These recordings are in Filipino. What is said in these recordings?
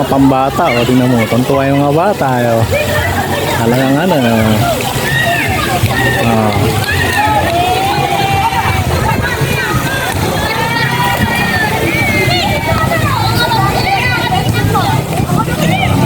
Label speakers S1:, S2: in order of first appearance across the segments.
S1: mga pambata. O, tingnan mo, tuntua yung mga bata. O. Talagang ano.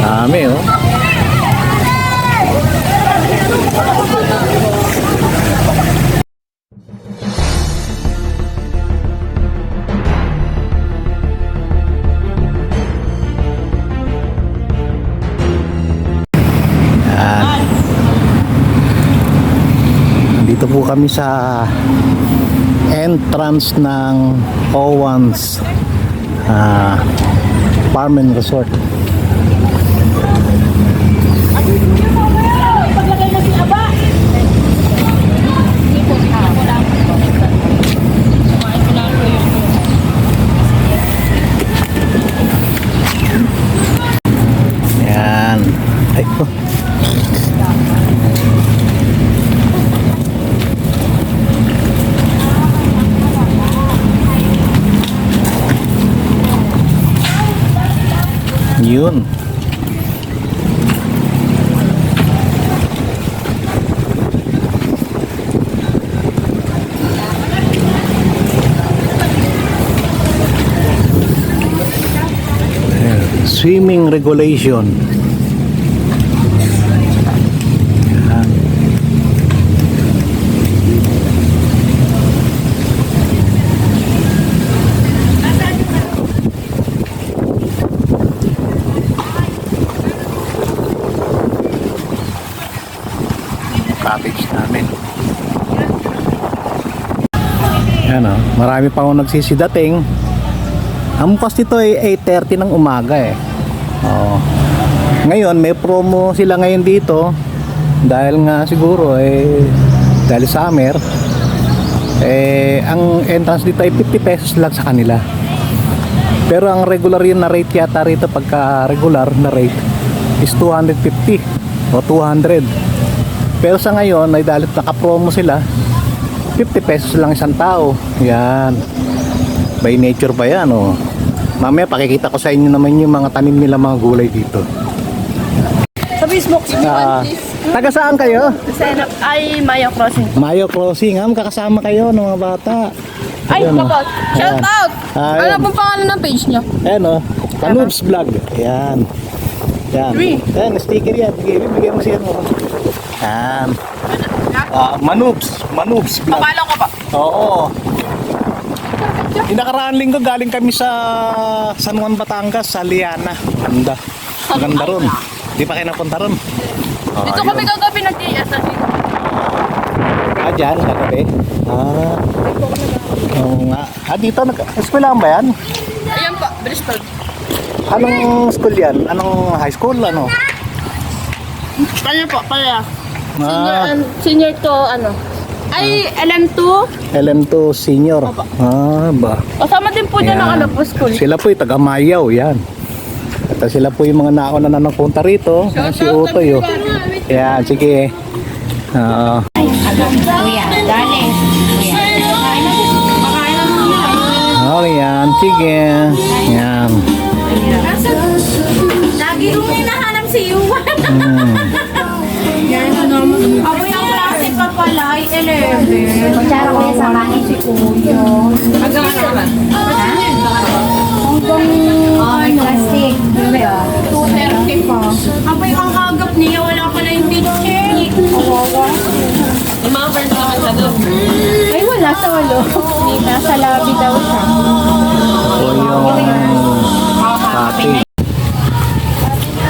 S1: Dami, oh. Dito po kami sa entrance ng Owens Farm and Resort. Yan. Ay po. Yun. Swimming regulation. Cottage namin. Yan o, marami pa akong nagsisidating. Ang bukas nito ay 8:30 ng umaga eh. Oo. Ngayon may promo sila ngayon dito dahil nga siguro dahil summer ang entrance dito ay 50 pesos lang sa kanila. Pero ang regular yun na rate yata rito, pagka regular na rate is 250 o 200. Pero sa ngayon ay dahil naka-promo sila, 50 pesos lang isang tao. Yan. By nature pa yan, oh. Mamaya pakikita ko sa inyo naman yung mga tanim nila, mga gulay dito.
S2: Sa Facebook,
S1: Taga saan kayo?
S2: ay Mayo Crossing.
S1: Mayo Crossing, makakasama kayo ng mga bata.
S2: Ay,
S1: Ayun,
S2: kapag, shout out! Ano
S1: Ayun.
S2: pong pangalan ng page niyo?
S1: Ayan o, Manubs Vlog. Ayan. Ayan. Ayan, sticker yan. Bigyan mo siya mo. Ayan. Manubs Vlog.
S2: Papalo ko pa.
S1: Oo. Yung nakaraan linggo galing kami sa San Juan, Batangas, sa Liana. Ganda. Maganda ron. Di pa kayo napunta ron?
S2: Dito kami kagabi nag-ias.
S1: Dyan, kagabi. Oo nga. Dito, eskwelahan ba yan?
S2: Ayan pa, Bristol.
S1: Anong school yan? Anong high school? Ano?
S2: Kanya po, kaya.
S1: Ah,
S2: Senior to ano? Ay, LM2.
S1: LM2 senior. Ba.
S2: Kasama din po dyan
S1: Ayan.
S2: ang ano po school.
S1: Sila po yung taga-Mayaw, yan. At sila po yung mga nauna na nagpunta rito. Si Utoy, oh. Yan, sige.
S3: Kuya, darling.
S1: Oh, yan, sige. Yan.
S3: Lagi ko may nahanap si Yuan. Ako yung klase pa pala, ay 11. Kutsara ko yung samahin si Kuya.
S2: Hanggang ano naman?
S3: Hanggang plastic.
S2: 2:30 pa.
S3: Ako yung ang agap niya, wala pa na yung teacher.
S2: Yung mga friends naman sa doon.
S3: Ay, wala sa walo. Nasa lobby daw siya.
S1: So, yung pati.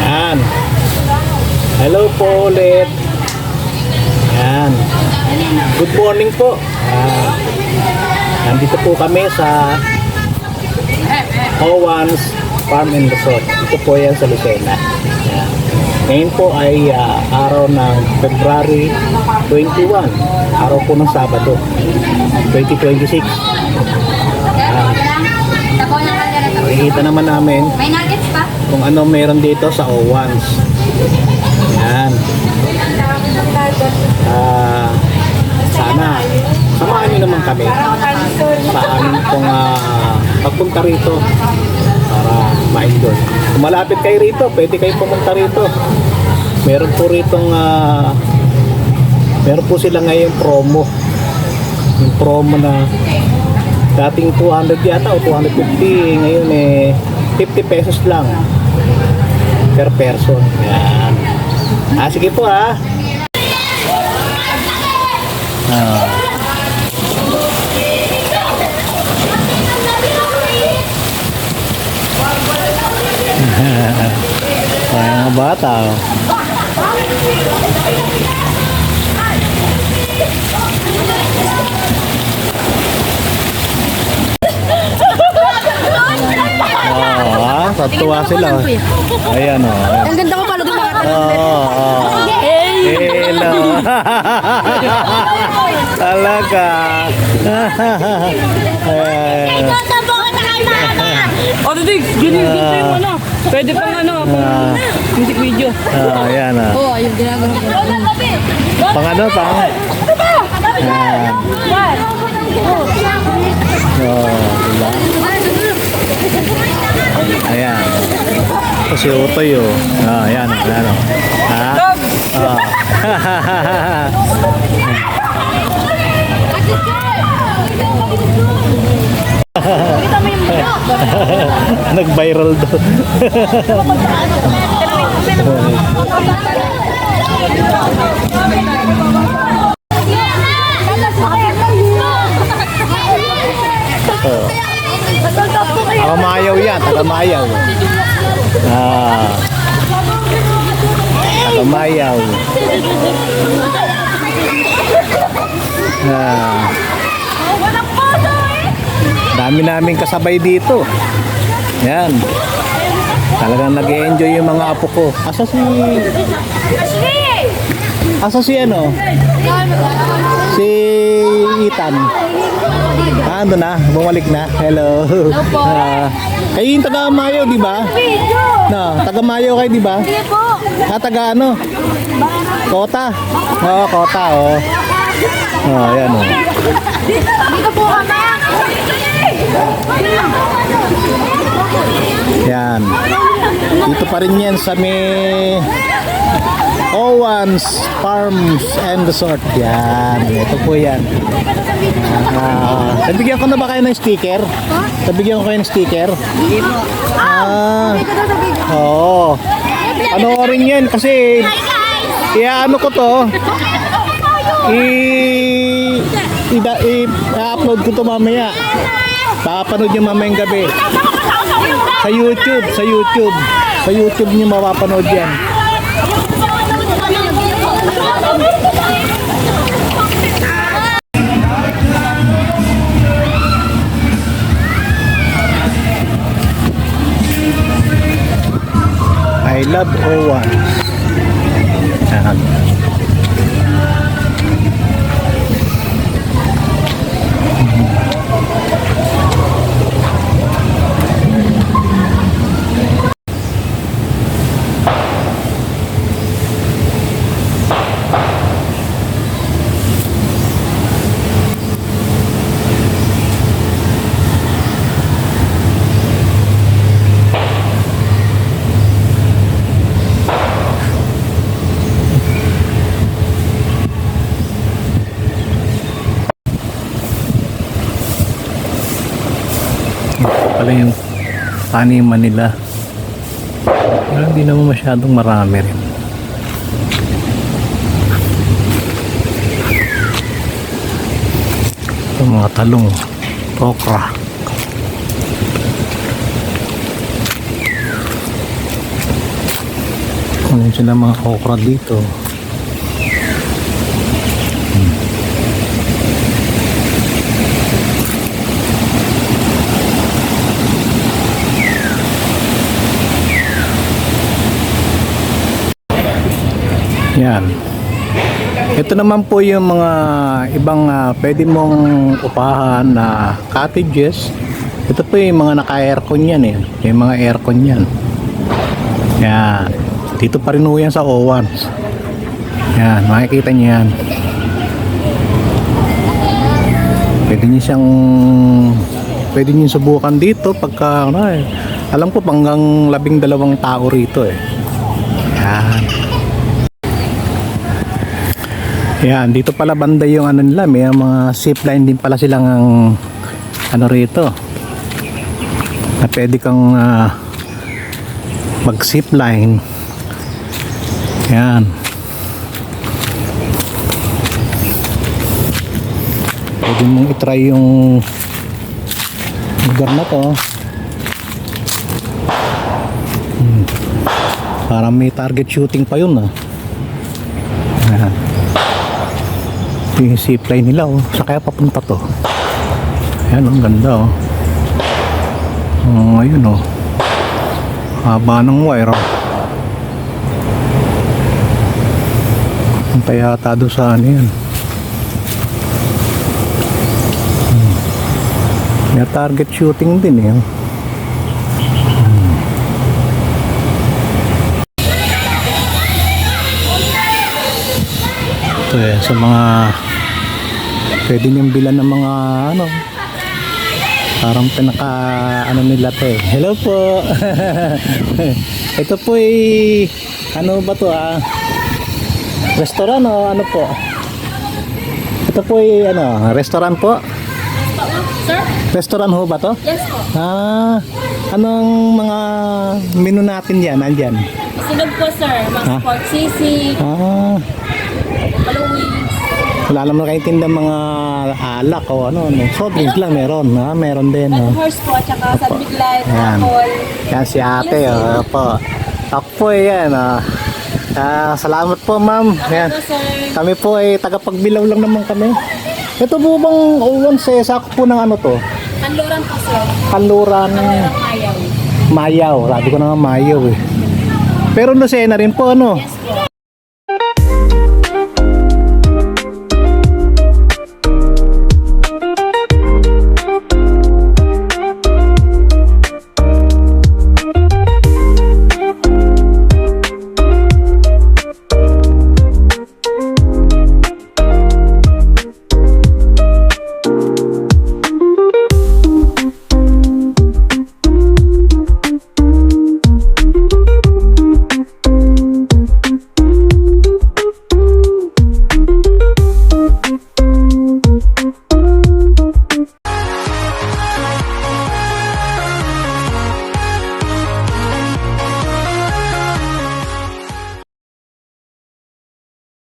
S1: Yan. Hello po ulit. Yan. Good morning po. Nandito po kami sa Owens Farm and Resort. Ito po yan sa Lucena. Yan. Ngayon po ay araw ng February 21. Araw po ng Sabado. 2026. Makikita naman namin
S3: May nuggets pa?
S1: kung ano meron dito sa Owens. Yan. Sana samahan nyo naman kami sa amin pong pagpunta rito. para ma-enjoy. Kung malapit kayo rito, pwede kayo pumunta rito. Meron po ritong meron po sila ngayon promo. Yung promo na dating 200 yata o 250, ngayon 50 pesos lang per person. Yan. Sige po Kaya mga bata. Tatuwa sila. Ayan
S3: Ang ganda ko pala gumawa.
S1: Hello. Talaga.
S2: O, Didig, ganito yung ano. Pwede pang music video.
S1: Ayan
S3: Oo, yung ginagawa ko.
S1: Pang ano, pang? Diba? Ayan. Ito si Utoy ayan. Nag-viral daw. Tagamayaw yan, tagamayaw. Tagamayaw. Dami naming kasabay dito. Yan. Talagang nag-e-enjoy yung mga apo ko. Asa si ano? Si Ethan. Ando na, bumalik na. Hello. Kayo yung taga-Mayo, di ba? Taga-Mayo kayo, di ba? Taga ano? Kota. Kota, yan
S3: Dito po kami.
S1: Yan. Dito pa rin yan sa may Owan's Farms and Resort. Yan. Ito po yan. Nabigyan ko na ba kayo ng sticker? Nabigyan ko kayo ng sticker? Oo. Panoorin yan kasi i-ano ko to. I-upload ko to mamaya. Papanood nyo mamayang gabi. Sa YouTube nyo mapapanood yan. I love Owan. Yan. Pala yung taniman nila, pero hindi naman masyadong marami rin. Yung mga talong, okra. Ano sila mga okra dito. Yan. Ito naman po yung mga ibang pwede mong upahan na cottages. Ito po yung mga naka-aircon yan yung mga aircon yan. Yan. Dito pa rin po yan sa Owens. Yan, makikita niyo yan. Pwede niyo subukan dito pagka Alam ko panggang 12 tao rito eh. Yan. Yan, dito pala banda yung ano nila, may mga zipline din pala silang ano rito. Na pwede kang mag zipline. Yan. Pwede mong itry yung lugar na to. Parang may target shooting pa yun Ayan. Ito yung zipline nila sa kaya papunta to. Ayan ang ganda ayun haba ng wire Punta yata doon sa ano yan. May target shooting din Ito sa mga pwede niyong bilan ng mga parang pinaka nila to Hello po. Ito po ano ba to restaurant o ano po? Ito po restaurant po?
S3: Sir?
S1: Restaurant ho ba to?
S3: Yes po.
S1: Anong mga menu natin yan? Nandyan?
S3: Sunog po, sir. Mga pork sisig, paluwi.
S1: Wala naman kayo tinda mga alak o soft drinks lang meron. Meron din.
S3: Red horse po, tsaka San Light,
S1: Ayan.
S3: apple.
S1: Yan si ate. Po. Ako po yan. Salamat po ma'am. Yan.
S3: Ito, sir.
S1: Kami po ay tagapagbilaw lang naman kami. Ito po bang once sakto po ng ano to?
S3: Kanluran po, sir.
S1: Kanluran.
S3: Kanluran mayaw.
S1: Mayaw. Sabi ko na nga mayaw Pero Lucena rin po
S3: Yes